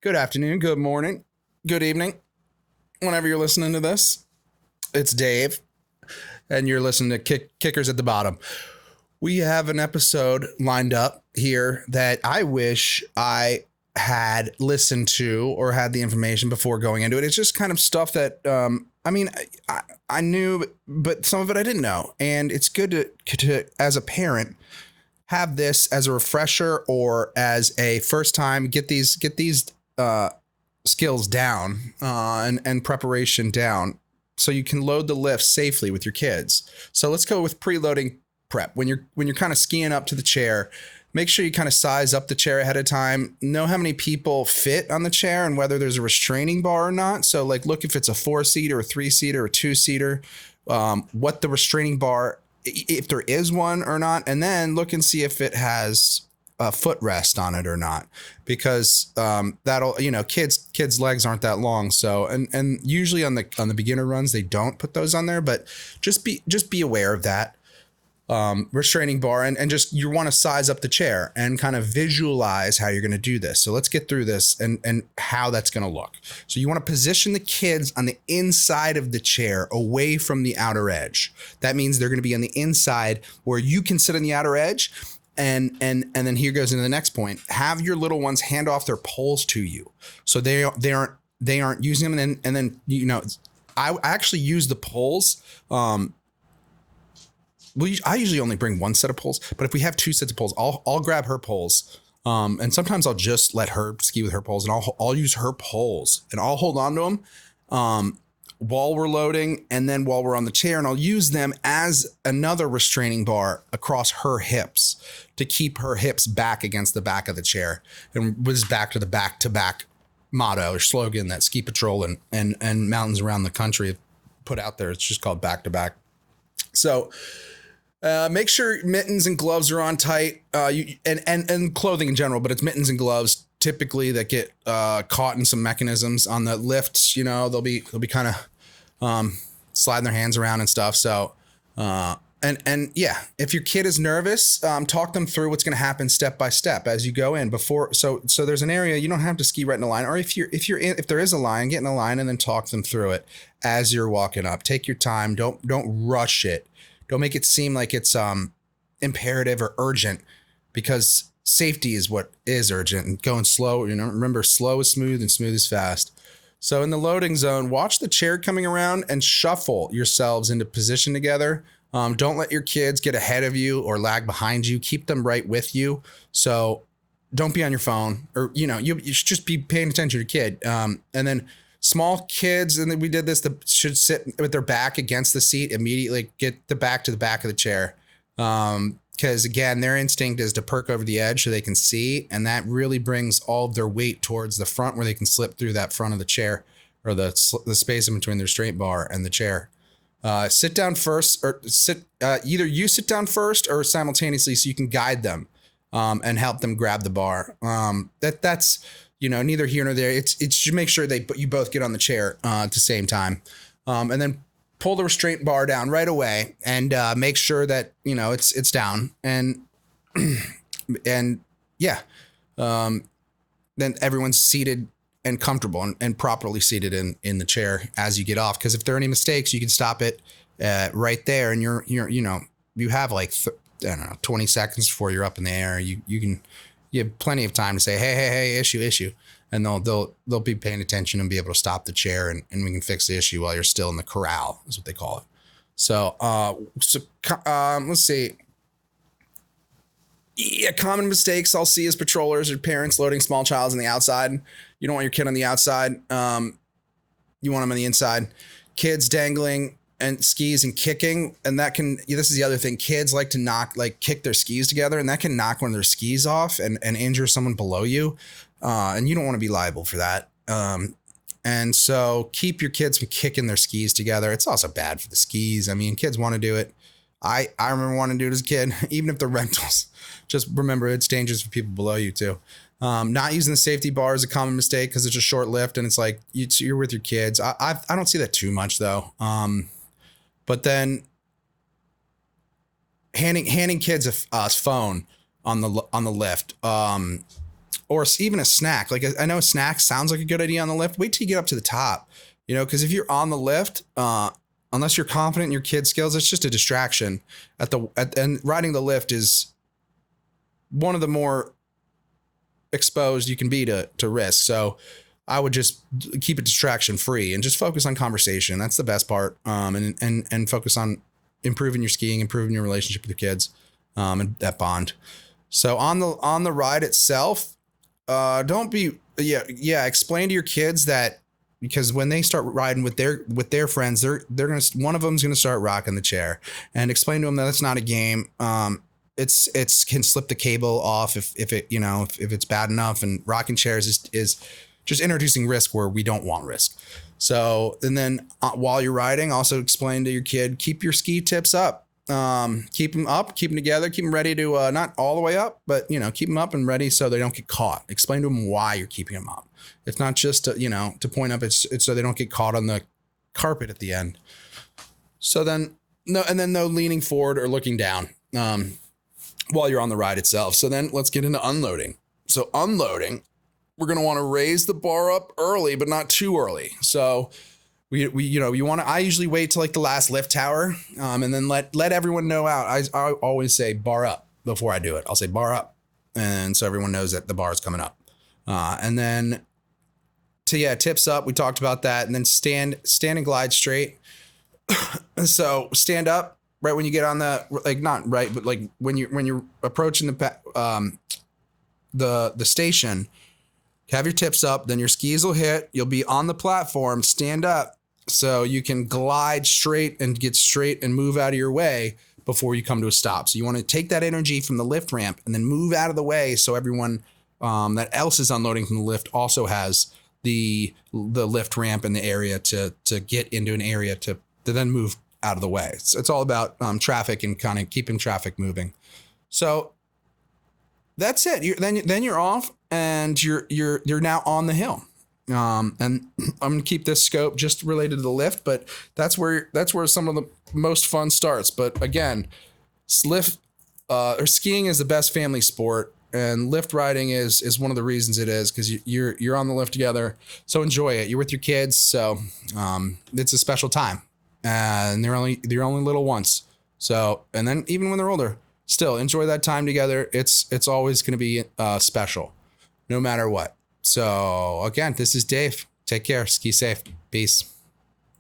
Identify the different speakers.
Speaker 1: Good afternoon, good morning, good evening, whenever you're listening to this. It's Dave, and you're listening to Kickers at the Bottom. We have an episode lined up here that I wish I had listened to or had the information before going into it. It's just kind of stuff that, I knew, but some of it I didn't know. And it's good to as a parent, have this as a refresher or as a first time, get these skills down and preparation down so you can load the lift safely with your kids. So let's go with preloading prep. When you're kind of skiing up to the chair, make sure you kind of size up the chair ahead of time. Know how many people fit on the chair and whether there's a restraining bar or not. So like look if it's a 4-seater, a 3-seater, or 2-seater, what the restraining bar, if there is one or not, and then look and see if it has a footrest on it or not, because that'll, kids legs aren't that long. So and usually on the beginner runs they don't put those on there, but just be aware of that restraining bar and just you want to size up the chair and kind of visualize how you're going to do this. So let's get through this and how that's going to look. So you want to position the kids on the inside of the chair away from the outer edge. That means they're going to be on the inside where you can sit on the outer edge. And then here goes into the next point. Have your little ones hand off their poles to you, so they aren't using them. And then I actually use the poles. I usually only bring one set of poles, but if we have two sets of poles, I'll grab her poles. And sometimes I'll just let her ski with her poles, and I'll use her poles, and I'll hold on to them. While we're loading and then while we're on the chair, and I'll use them as another restraining bar across her hips to keep her hips back against the back of the chair. And was back to the back motto or slogan that Ski Patrol and mountains around the country have put out there. It's just called back to back. So make sure mittens and gloves are on tight, and clothing in general, but it's mittens and gloves typically that get caught in some mechanisms on the lifts. They'll be kind of sliding their hands around and stuff. So and yeah, if your kid is nervous, talk them through what's going to happen step by step as you go in before. So there's an area you don't have to ski right in a line, or if there is a line, get in a line and then talk them through it as you're walking up. Take your time. Don't rush it. Don't make it seem like it's imperative or urgent, because safety is what is urgent, and going slow. Remember, slow is smooth and smooth is fast. So in the loading zone, watch the chair coming around and shuffle yourselves into position together. Don't let your kids get ahead of you or lag behind you. Keep them right with you. So don't be on your phone, or you should just be paying attention to your kid. And then small kids, and then we did this, should sit with their back against the seat immediately. Get the back to the back of the chair. Because again, their instinct is to perk over the edge so they can see, and that really brings all of their weight towards the front where they can slip through that front of the chair, or the space in between the restraint bar and the chair. Sit down first, or either you sit down first or simultaneously, so you can guide them and help them grab the bar. That's neither here nor there. It's to make sure you both get on the chair at the same time, and then pull the restraint bar down right away and make sure that it's down, and yeah, then everyone's seated and comfortable and properly seated in the chair as you get off. Because if there are any mistakes, you can stop it right there, and you have like 20 seconds before you're up in the air. You have plenty of time to say hey, issue. And they'll be paying attention and be able to stop the chair, and we can fix the issue while you're still in the corral, is what they call it. So let's see. Yeah, common mistakes I'll see as patrollers or parents loading small childs on the outside. You don't want your kid on the outside. You want them on the inside. Kids dangling and skis and kicking, and this is the other thing. Kids like to kick their skis together, and that can knock one of their skis off and injure someone below you. And you don't want to be liable for that. And so keep your kids from kicking their skis together. It's also bad for the skis. I mean, kids want to do it. I remember wanting to do it as a kid, even if they're rentals. Just remember, it's dangerous for people below you too. Not using the safety bar is a common mistake because it's a short lift, and it's like you're with your kids. I don't see that too much though. But then handing kids a phone on the lift. or even a snack. Like I know a snack sounds like a good idea on the lift. Wait till you get up to the top, because if you're on the lift, unless you're confident in your kid's skills, it's just a distraction and riding the lift is one of the more exposed you can be to risk. So I would just keep it distraction free and just focus on conversation. That's the best part. And focus on improving your skiing, improving your relationship with your kids, and that bond. So on the ride itself, explain to your kids that, because when they start riding with their friends, they're gonna, one of them's gonna start rocking the chair, and explain to them that it's not a game. It's can slip the cable off if it's bad enough, and rocking chairs is just introducing risk where we don't want risk. So, and then while you're riding, also explain to your kid, keep your ski tips up. Keep them up, keep them together, keep them ready to, not all the way up, but keep them up and ready so they don't get caught. Explain to them why you're keeping them up. It's not just to point up, it's so they don't get caught on the carpet at the end. So then no leaning forward or looking down, while you're on the ride itself. So then let's get into unloading. So unloading, we're going to want to raise the bar up early, but not too early. So I usually wait till like the last lift tower, and then let everyone know out. I always say bar up before I do it. I'll say bar up. And so everyone knows that the bar is coming up. And then tips up. We talked about that. And then stand and glide straight. So stand up right when you get on not right, but like when you're approaching the station, have your tips up, then your skis will hit. You'll be on the platform, stand up so you can glide straight and get straight and move out of your way before you come to a stop. So you want to take that energy from the lift ramp and then move out of the way so everyone that else is unloading from the lift also has the lift ramp in the area to get into an area to then move out of the way. It's all about traffic and kind of keeping traffic moving. So that's it. Then you're off and you're now on the hill. And I'm gonna keep this scope just related to the lift, but that's where some of the most fun starts. But again, skiing is the best family sport, and lift riding is one of the reasons it is, because you're on the lift together. So enjoy it. You're with your kids, so it's a special time, and they're only little once. So, and then even when they're older, still enjoy that time together. It's always going to be special, no matter what. So again, this is Dave. Take care. Ski safe. Peace.